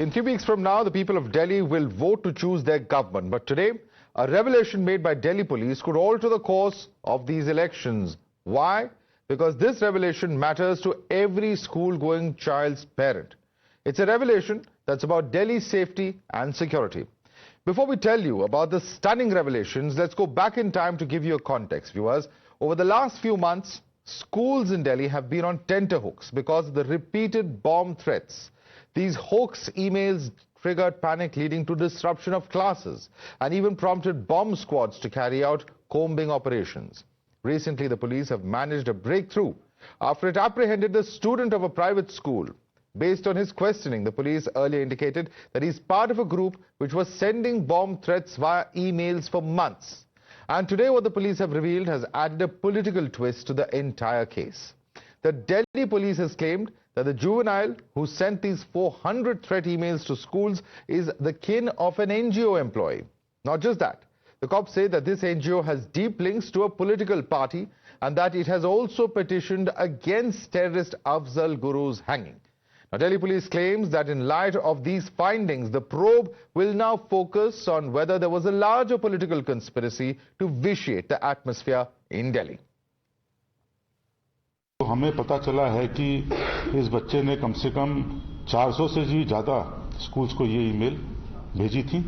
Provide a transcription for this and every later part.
In 3 weeks from now, the people of Delhi will vote to choose their government. But today, a revelation made by Delhi police could alter the course of these elections. Why? Because this revelation matters to every school-going child's parent. It's a revelation that's about Delhi's safety and security. Before we tell you about the stunning revelations, let's go back in time to give you a context, viewers. Over the last few months, schools in Delhi have been on tenterhooks because of the repeated bomb threats. These hoax emails triggered panic, leading to disruption of classes and even prompted bomb squads to carry out combing operations. Recently, the police have managed a breakthrough after it apprehended a student of a private school. Based on his questioning, the police earlier indicated that he's part of a group which was sending bomb threats via emails for months. And today what the police have revealed has added a political twist to the entire case. The Delhi police has claimed that the juvenile who sent these 400 threat emails to schools is the kin of an NGO employee. Not just that, the cops say that this NGO has deep links to a political party and that it has also petitioned against terrorist Afzal Guru's hanging. Now, Delhi police claims that in light of these findings, the probe will now focus on whether there was a larger political conspiracy to vitiate the atmosphere in Delhi. तो हमें पता चला है कि इस बच्चे ने कम से कम 400 से भी ज़्यादा स्कूल्स को ये ईमेल भेजी थी।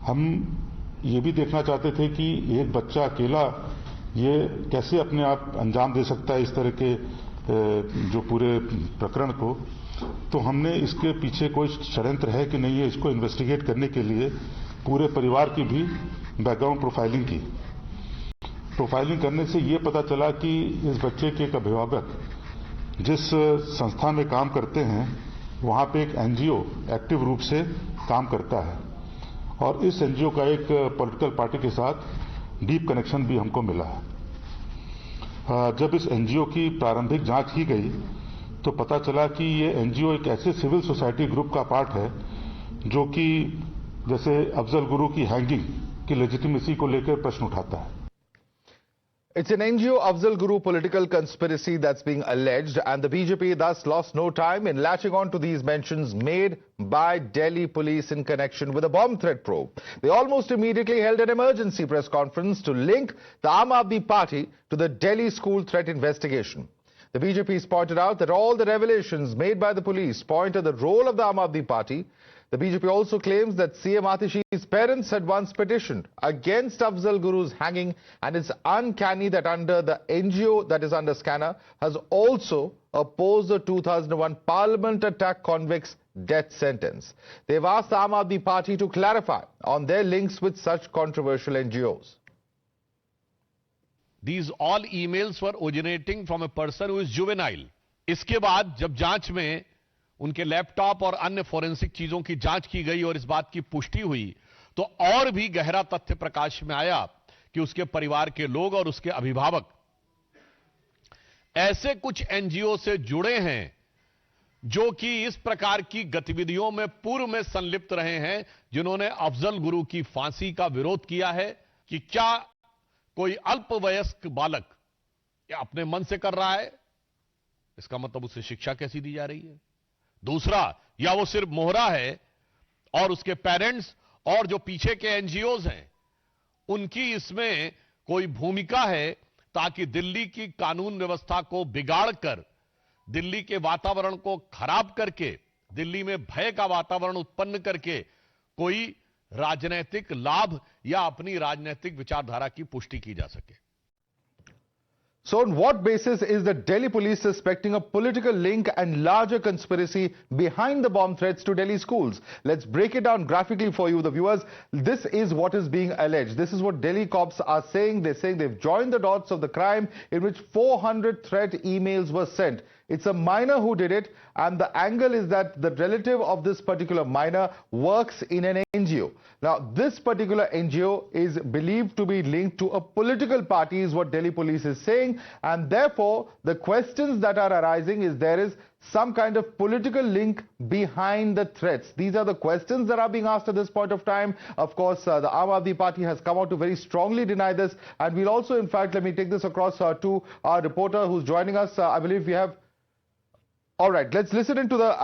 हम ये भी देखना चाहते थे कि एक बच्चा अकेला ये कैसे अपने आप अंजाम दे सकता है इस तरह के जो पूरे प्रकरण को। तो हमने इसके पीछे कोई षड्यंत्र है कि नहीं है, इसको इन्वेस्टिगेट करने के लिए पूरे परिवार की भी बैकग्राउंड प्रोफाइलिंग की। प्रोफाइलिंग करने से ये पता चला कि इस बच्चे के एक अभिभावक जिस संस्था में काम करते हैं वहाँ पे एक एनजीओ एक्टिव रूप से काम करता है और इस एनजीओ का एक पॉलिटिकल पार्टी के साथ डीप कनेक्शन भी हमको मिला है। जब इस एनजीओ की प्रारंभिक जांच की गई तो पता चला कि ये एनजीओ एक ऐसे सिविल सोसाइटी ग्रुप का पार्ट है जो कि जैसे अफजल गुरु की हैंगिंग की लेजिटिमेसी को लेकर प्रश्न उठाता है। It's an NGO Afzal Guru political conspiracy that's being alleged, and the BJP thus lost no time in latching on to these mentions made by Delhi police in connection with a bomb threat probe. They almost immediately held an emergency press conference to link the Aam Aadmi Party to the Delhi school threat investigation. The BJP has pointed out that all the revelations made by the police point to the role of the Aam Aadmi Party. The BJP also claims that CM Atishi's parents had once petitioned against Afzal Guru's hanging, and it's uncanny that under the NGO that is under scanner has also opposed the 2001 Parliament attack convict's death sentence. They've asked the Aam Aadmi Party to clarify on their links with such controversial NGOs. These all emails were originating from a person who is juvenile. इसके बाद जब जांच में उनके laptop और अन्य forensic चीजों की जांच की गई और इस बात की पुष्टि हुई तो और भी गहरा तथ्य प्रकाश में आया कि उसके परिवार के लोग और उसके अभिभावक ऐसे कुछ एनजीओ से जुड़े हैं जो कि इस प्रकार की गतिविधियों में पूर्व में संलिप्त रहे हैं, जिन्होंने अफजल गुरु की फांसी का विरोध किया है। कि क्या कोई अल्पवयस्क बालक अपने मन से कर रहा है, इसका मतलब उसे शिक्षा कैसी दी जा रही है। दूसरा, या वो सिर्फ मोहरा है और उसके पेरेंट्स और जो पीछे के एनजीओज हैं उनकी इसमें कोई भूमिका है ताकि दिल्ली की कानून व्यवस्था को बिगाड़कर, दिल्ली के वातावरण को खराब करके, दिल्ली में भय का वातावरण उत्पन्न करके कोई राजनीतिक लाभ या अपनी राजनीतिक विचारधारा की पुष्टि की जा सके। So on what basis is the Delhi police suspecting a political link and larger conspiracy behind the bomb threats to Delhi schools? Let's break it down graphically for you, the viewers. This is what is being alleged. This is what Delhi cops are saying. They're saying they've joined the dots of the crime in which 400 threat emails were sent. It's a minor who did it, and the angle is that the relative of this particular minor works in an NGO. Now, this particular NGO is believed to be linked to a political party, is what Delhi police is saying, and therefore, the questions that are arising is there is some kind of political link behind the threats. These are the questions that are being asked at this point of time. Of course, the Aam Aadmi Party has come out to very strongly deny this, and we'll also, in fact, let me take this across to our reporter who's joining us. I believe we have All right, let's listen into the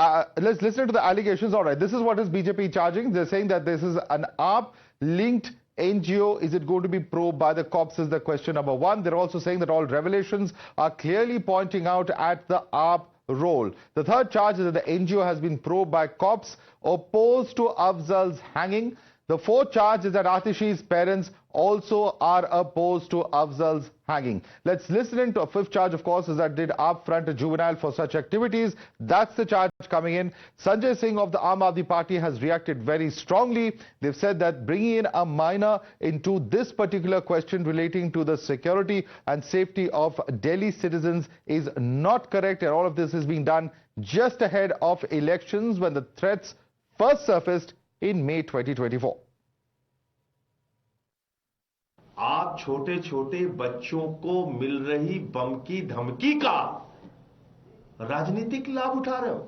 allegations. All right, this is what is BJP charging. They're saying that this is an AAP-linked NGO. Is it going to be probed by the cops is the question number one. They're also saying that all revelations are clearly pointing out at the AAP role. The third charge is that the NGO has been probed by cops opposed to Afzal's hanging. The fourth charge is that Atishi's parents also are opposed to Afzal's hanging. Let's listen into a fifth charge, of course, is that did AAP front a juvenile for such activities? That's the charge coming in. Sanjay Singh of the Aam Aadmi Party has reacted very strongly. They've said that bringing in a minor into this particular question relating to the security and safety of Delhi citizens is not correct, and all of this is being done just ahead of elections when the threats first surfaced in May 2024. आप छोटे छोटे बच्चों को मिल रही बम की धमकी का राजनीतिक लाभ उठा रहे हो।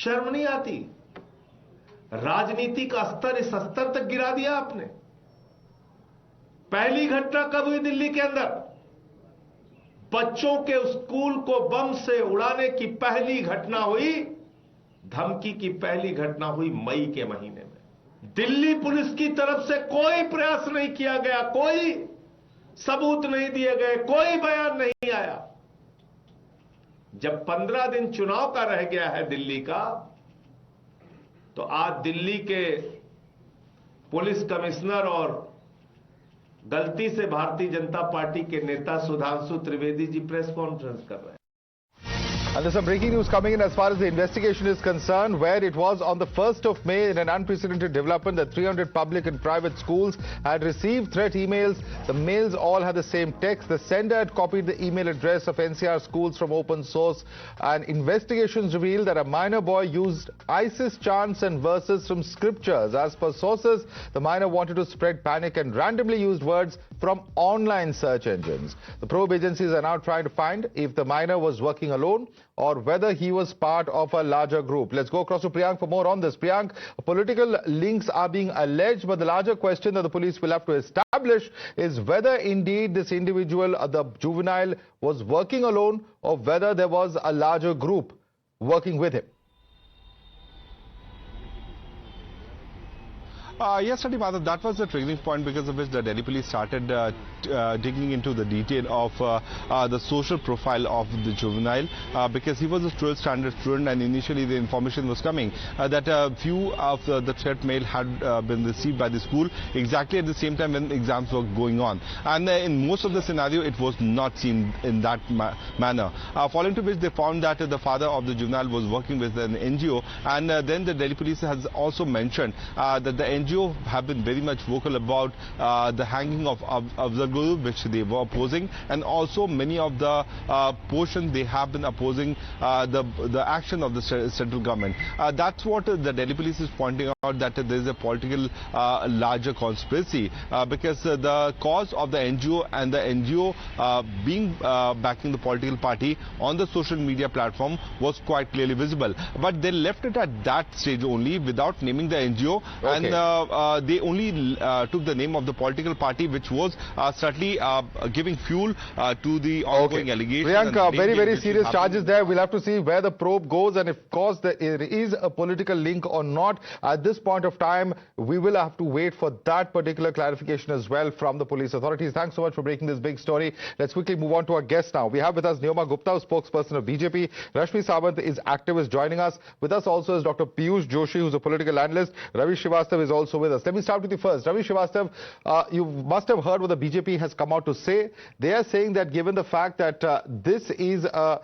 शर्म नहीं आती? राजनीति का स्तर इस स्तर तक गिरा दिया आपने। पहली घटना कब हुई दिल्ली के अंदर? बच्चों के स्कूल को बम से उड़ाने की पहली घटना हुई, धमकी की पहली घटना हुई मई के महीने में। दिल्ली पुलिस की तरफ से कोई प्रयास नहीं किया गया, कोई सबूत नहीं दिए गए, कोई बयान नहीं आया। जब 15 दिन चुनाव का रह गया है दिल्ली का, तो आज दिल्ली के पुलिस कमिश्नर और गलती से भारतीय जनता पार्टी के नेता सुधांशु त्रिवेदी जी प्रेस कॉन्फ्रेंस कर रहे हैं। And there's some breaking news coming in as far as the investigation is concerned, where it was on the 1st of May in an unprecedented development that 300 public and private schools had received threat emails. The mails all had the same text. The sender had copied the email address of NCR schools from open source, and investigations revealed that a minor boy used ISIS chants and verses from scriptures. As per sources, the minor wanted to spread panic and randomly used words from online search engines. The probe agencies are now trying to find if the minor was working alone or whether he was part of a larger group. Let's go across to Priyank for more on this. Priyank, political links are being alleged, but the larger question that the police will have to establish is whether indeed this individual, the juvenile, was working alone or whether there was a larger group working with him. Yes, Madhav, that was the triggering point because of which the Delhi police started digging into the detail of the social profile of the juvenile, because he was a 12th standard student, and initially the information was coming that a few of the threat mail had been received by the school exactly at the same time when exams were going on, and in most of the scenario it was not seen in that manner, following to which they found that the father of the juvenile was working with an NGO, and then the Delhi police has also mentioned that the NGO have been very much vocal about the hanging of Afzal Guru, which they were opposing, and also many of the portions they have been opposing the action of the central government. That's what the Delhi police is pointing out, that there is a political larger conspiracy, because the cause of the NGO and the NGO being backing the political party on the social media platform was quite clearly visible. But they left it at that stage only without naming the NGO, okay. And they only took the name of the political party, which was certainly giving fuel to the ongoing allegations. Priyank, very, very serious charges there. We'll have to see where the probe goes, and if, of course, there is a political link or not. At this point of time, we will have to wait for that particular clarification as well from the police authorities. Thanks so much for breaking this big story. Let's quickly move on to our guest now. We have with us Neoma Gupta, spokesperson of BJP. Rashmi Sawant is activist joining us. With us also is Dr. Piyush Joshi, who's a political analyst. Ravi Srivastava is also with us. Let me start with you first. Ravi Srivastava, you must have heard what the BJP has come out to say. They are saying that given the fact that this is a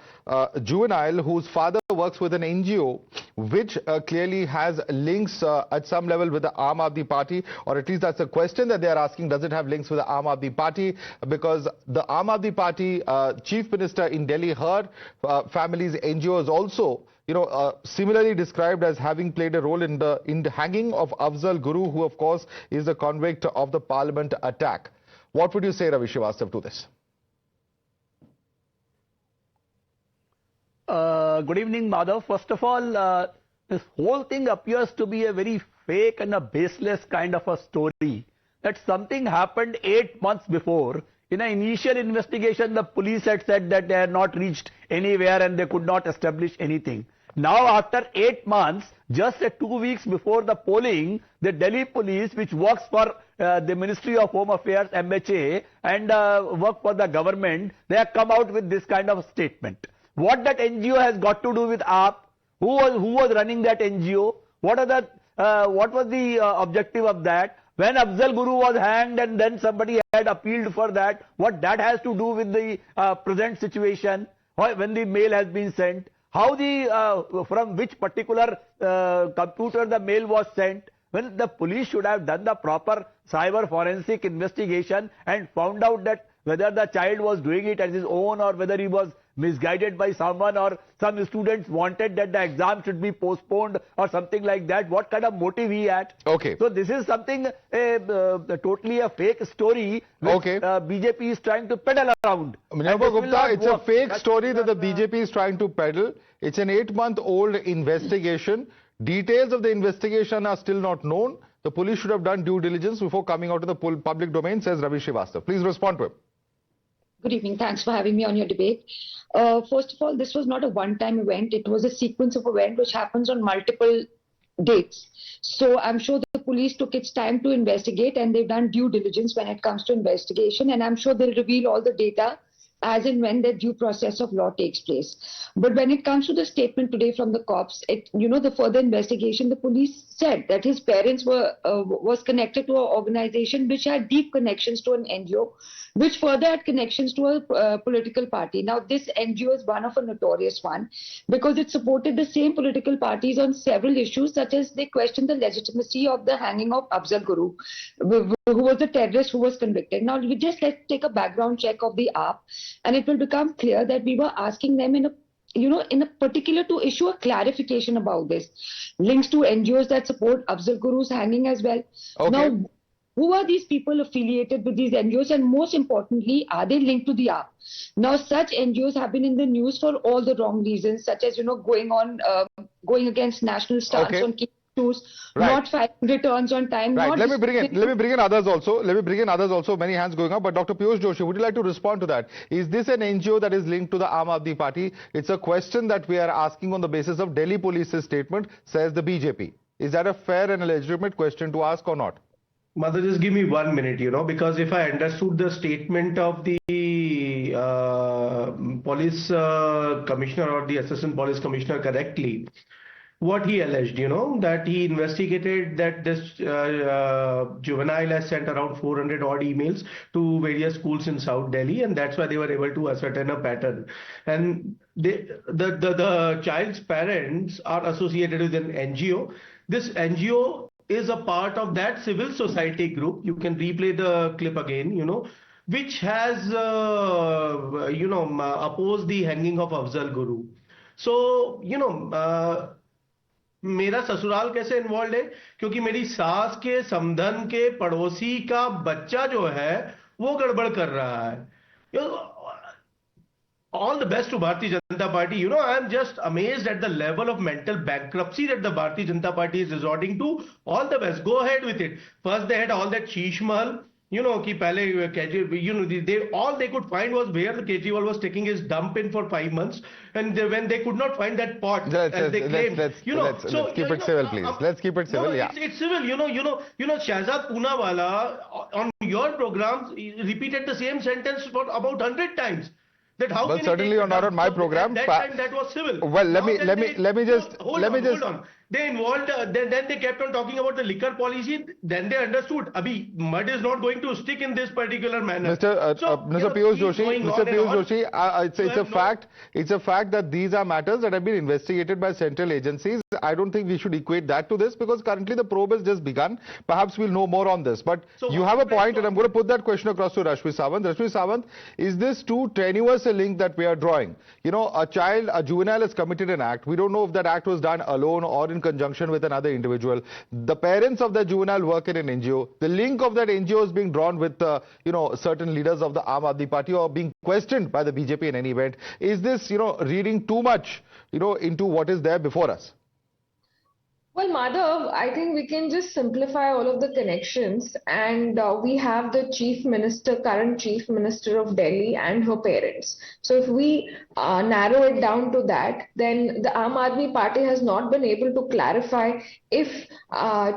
juvenile whose father works with an NGO, which clearly has links at some level with the Aam Aadmi Party, or at least that's a question that they are asking, does it have links with the Aam Aadmi Party? Because the Aam Aadmi Party chief minister in Delhi, her family's NGO is also, similarly described as having played a role in the hanging of Afzal Guru, who of course is a convict of the parliament attack. What would you say, Ravi Srivastava, to this? Good evening, Madhav. First of all, this whole thing appears to be a very fake and a baseless kind of a story. That something happened 8 months before in an initial investigation, the police had said that they had not reached anywhere and they could not establish anything. Now, after 8 months, just 2 weeks before the polling, the Delhi police, which works for the Ministry of Home Affairs, MHA, and work for the government, they have come out with this kind of statement. What that NGO has got to do with AAP? Who was running that NGO? What was the objective of that? When Afzal Guru was hanged and then somebody had appealed for that, what that has to do with the present situation? When the mail has been sent? How from which particular computer the mail was sent? When the police should have done the proper cyber forensic investigation and found out that whether the child was doing it as his own or whether he was misguided by someone or some students wanted that the exam should be postponed or something like that. What kind of motive he had? Okay. So this is something totally a fake story which BJP is trying to peddle around. Mr. Gupta, it's a fake story that the BJP is trying to peddle. It's an 8-month-old investigation. Details of the investigation are still not known. The police should have done due diligence before coming out to the public domain, says Ravi Srivastava. Please respond to him. Good evening. Thanks for having me on your debate. First of all, this was not a one-time event. It was a sequence of events which happens on multiple dates. So I'm sure the police took its time to investigate and they've done due diligence when it comes to investigation. And I'm sure they'll reveal all the data as and when the due process of law takes place. But when it comes to the statement today from the cops, the further investigation, the police said that his parents was connected to an organization which had deep connections to an NGO, which further had connections to a political party. Now, this NGO is one of a notorious one because it supported the same political parties on several issues, such as they questioned the legitimacy of the hanging of Afzal Guru, who was the terrorist who was convicted. Now, let's take a background check of the AAP, and it will become clear that we were asking them in a particular to issue a clarification about this. Links to NGOs that support Afzal Guru's hanging as well. Okay. Now, who are these people affiliated with these NGOs, and most importantly, are they linked to the AAP? Now, such NGOs have been in the news for all the wrong reasons, such as going against national stance on key issues, not filing returns on time. Right. Not Let me bring in others also. Many hands going up. But Dr. Piyush Joshi, would you like to respond to that? Is this an NGO that is linked to the Aam Aadmi Party? It's a question that we are asking on the basis of Delhi Police's statement, says the BJP. Is that a fair and a legitimate question to ask or not? Mother, just give me 1 minute, because if I understood the statement of the police commissioner or the assistant police commissioner correctly, what he alleged, that he investigated that this juvenile has sent around 400 odd emails to various schools in South Delhi, and that's why they were able to ascertain a pattern. And the child's parents are associated with an NGO. This NGO is a part of that civil society group. You can replay the clip again, which has, opposed the hanging of Afzal Guru. So, मेरा ससुराल कैसे involve है? क्योंकि मेरी सास के समधन के पड़ोसी का बच्चा जो है वो गड़बड़ कर रहा है. All the best to Bharatiya Janata Party. I am just amazed at the level of mental bankruptcy that the Bharatiya Janata Party is resorting to. All the best. Go ahead with it. First they had all that sheesh mahal. कि पहले Kejriwal, all they could find was where the Kejriwal was taking his dump in for 5 months, and when they could not find that pot, as they claimed. Let's keep it civil, please. Let's keep it civil. No, it's civil. Shahzad Poonawala on your program repeated the same sentence for about 100 times. That how but certainly you're not on my program. At that time that was civil. Well, let me just hold on. They involved, then they kept on talking about the liquor policy. Then they understood, Abhi, mud is not going to stick in this particular manner. Mr. Piyush Joshi, it's a fact that these are matters that have been investigated by central agencies. I don't think we should equate that to this because currently the probe has just begun. Perhaps we'll know more on this. But so you have a point, and I'm going to put that question across to Rashmi Sawant. Rashmi Sawant, is this too tenuous a link that we are drawing? A juvenile has committed an act. We don't know if that act was done alone or in conjunction with another individual. The parents of the juvenile work in an NGO. The link of that NGO is being drawn with certain leaders of the Aam Aadmi Party or being questioned by the BJP in any event. Is this reading too much into what is there before us? Well, Madhav, I think we can just simplify all of the connections, and we have the chief minister, current chief minister of Delhi, and her parents. So if we narrow it down to that, then the Aam Aadmi Party has not been able to clarify if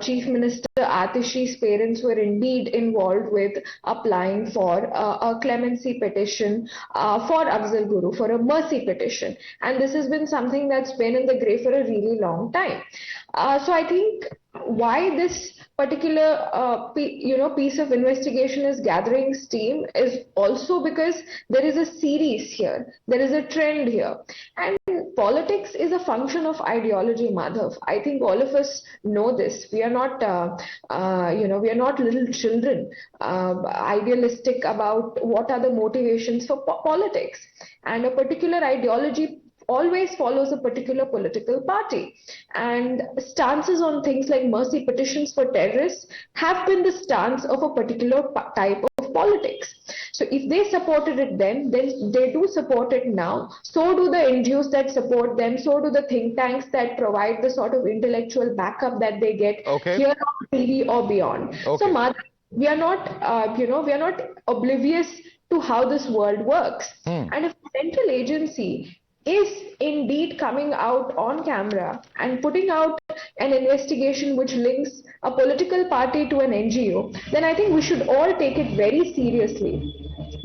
Chief Minister Atishi's parents were indeed involved with applying for a clemency petition for Afzal Guru, for a mercy petition. And this has been something that's been in the grey for a really long time. So I think why this particular piece of investigation is gathering steam is also because there is a series here, there is a trend here, and politics is a function of ideology, Madhav. I think all of us know this. We are not we are not little children idealistic about what are the motivations for politics, and a particular ideology always follows a particular political party, and stances on things like mercy petitions for terrorists have been the stance of a particular type of politics. So if they supported it then they do support it now. So do the NGOs that support them, so do the think tanks that provide the sort of intellectual backup that they get here on TV or beyond. So we are not we are not oblivious to how this world works. And if a central agency is indeed coming out on camera and putting out an investigation which links a political party to an NGO, then I think we should all take it very seriously.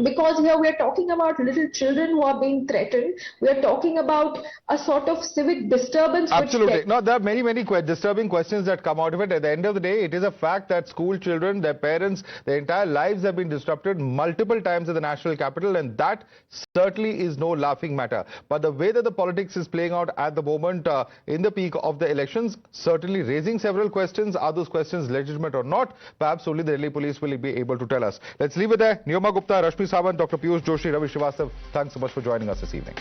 Because here we are talking about little children who are being threatened. We are talking about a sort of civic disturbance. Absolutely. No, there are many disturbing questions that come out of it. At the end of the day, it is a fact that school children, their parents, their entire lives have been disrupted multiple times in the national capital, and that certainly is no laughing matter. But the way that the politics is playing out at the moment in the peak of the elections, certainly raising several questions. Are those questions legitimate or not? Perhaps only the Delhi police will be able to tell us. Let's leave it there. Niyoma Gupta, Rashmi Sawant, Dr. Piyush Joshi, Ravi Srivastava, thanks so much for joining us this evening.